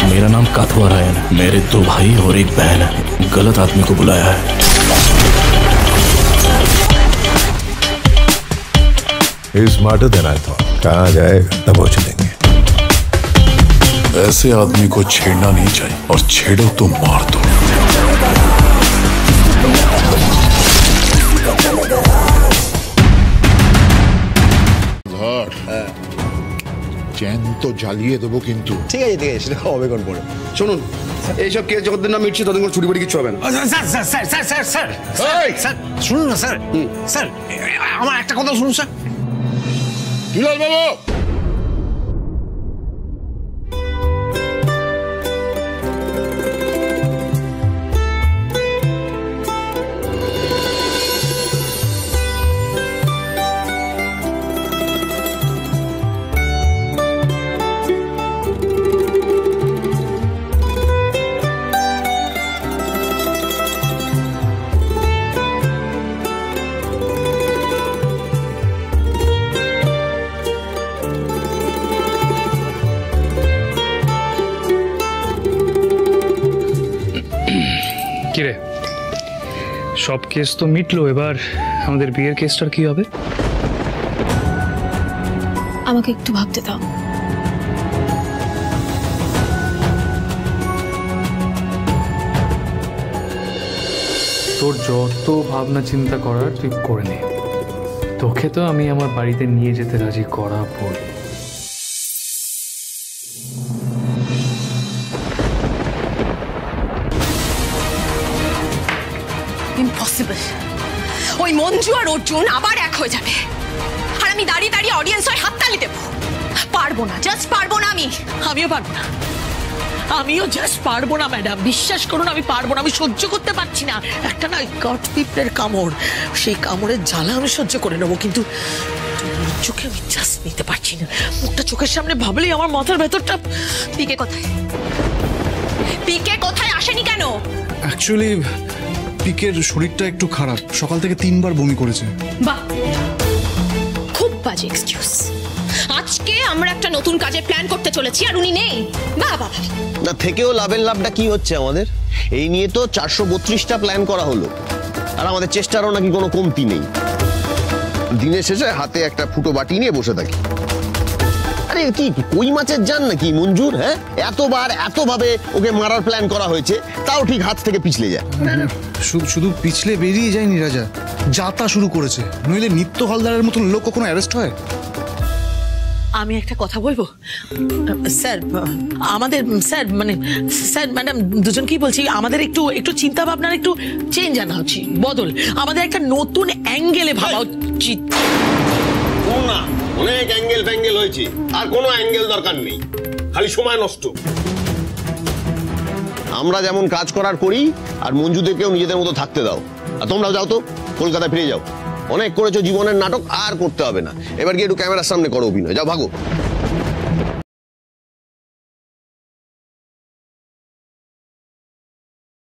मेरा नाम काथुआ रायन है। मेरे 2 भाई और 1 बहन है। गलत आदमी को बुलाया है। स्मार्टर देना है तो कहाँ जाएगा, दबोच देंगे। ऐसे आदमी को छेड़ना नहीं चाहिए, और छेड़ो तो मार दो। জ্যান্ত জ্বালিয়ে দেবো কিন্তু। ঠিক আছে ঠিক আছে, সেটা হবে কোন পড়ে। শুনুন, এইসব কেস যতদিন না মিটছে ততদিন ছুটি বাড়ি কিছু হবে না। স্যার শুনুন না স্যার, স্যার আমার একটা কথা শুনুন স্যার। দুলাল বাবু, কিরে, সব কেস তো মিটলো, এবার আমাদের বিয়ের কেসটার কি হবে? আমাকে একটু ভাবতে দাও। তোর যত ভাবনা চিন্তা করার তুই করে নে। তোকে তো আমি আমার বাড়িতে নিয়ে যেতে রাজি করাবই। ইম্পসিবল। ওই মঞ্জু আর অর্জুন আবার এক হয়ে যাবে, আর আমি দাঁড়িয়ে দাঁড়িয়ে অডিয়েন্স হয়ে হাততালি দেবো। পারবো না, জাস্ট পারবো না। আমিও পারবো না, আমিও জাস্ট পারবো না ম্যাডাম, বিশ্বাস করুন আমি পারবো না। আমি সহ্য করতে পারছি না একটা না কাঠ পিঁপড়ের কামড়, সেই কামড়ের জ্বালা আমি সহ্য করে নেবো, কিন্তু চোখে আমি জাস্ট নিতে পারছি না। মুখটা চোখের সামনে ভাবলেই আমার মাথার ভেতরটা। পিকে কোথায়? পিকে কোথায় আসেনি কেন? অ্যাকচুয়ালি পিকের শরীরটা একটু খারাপ, সকাল থেকে 3 বার বমি করেছে। বাহ, খুব বাজে এক্সকিউজ। আজকে আমরা একটা নতুন কাজের প্ল্যান করতে চলেছি আর উনি নেই। বাহ বাহ, না থেকেও লাভের লাভটা কি হচ্ছে আমাদের? এই নিয়ে তো 432টা প্ল্যান করা হলো, আর আমাদের চেষ্টারও নাকি কোনো কমতি নেই। দিনের শেষে হাতে একটা ফুটো বাটি নিয়ে বসে থাকি। আরে কি কই মাছের জান নাকি মঞ্জুর? হ্যাঁ, এতবার এতভাবে ওকে মারার প্ল্যান করা হয়েছে, তাও ঠিক হাত থেকে পিছলে যায়। শুধু পিছলে বেরিয়ে যায়নি রাজা, যাতা শুরু করেছে। নইলে নিত্য হালদারের মতন লোক কখনো অ্যারেস্ট হয়? আমি একটা কথা বলবো স্যার, আমাদের স্যার মানে স্যার ম্যাডাম দুজনকেই বলছি, আমাদের একটু একটু চিন্তা ভাবনার একটু চেঞ্জ আনা উচিত, বদল। আমাদের একটা নতুন অ্যাঙ্গেলে ভাবা উচিত। না, অনেক অ্যাঙ্গেল ফ্যাঙ্গেল হয়েছে, আর কোনো অ্যাঙ্গেল দরকার নেই, খালি সময় নষ্ট। আমরা যেমন কাজ করার করি, আর মঞ্জুদেরকেও নিজেদের মতো থাকতে দাও। আর তোমরাও যাও তো, কলকাতায় ফিরে যাও। অনেক করেছো জীবনের নাটক, আর করতে হবে না। এবার গিয়ে একটু ক্যামেরার সামনে করো অভিনয়, যাও ভাগো।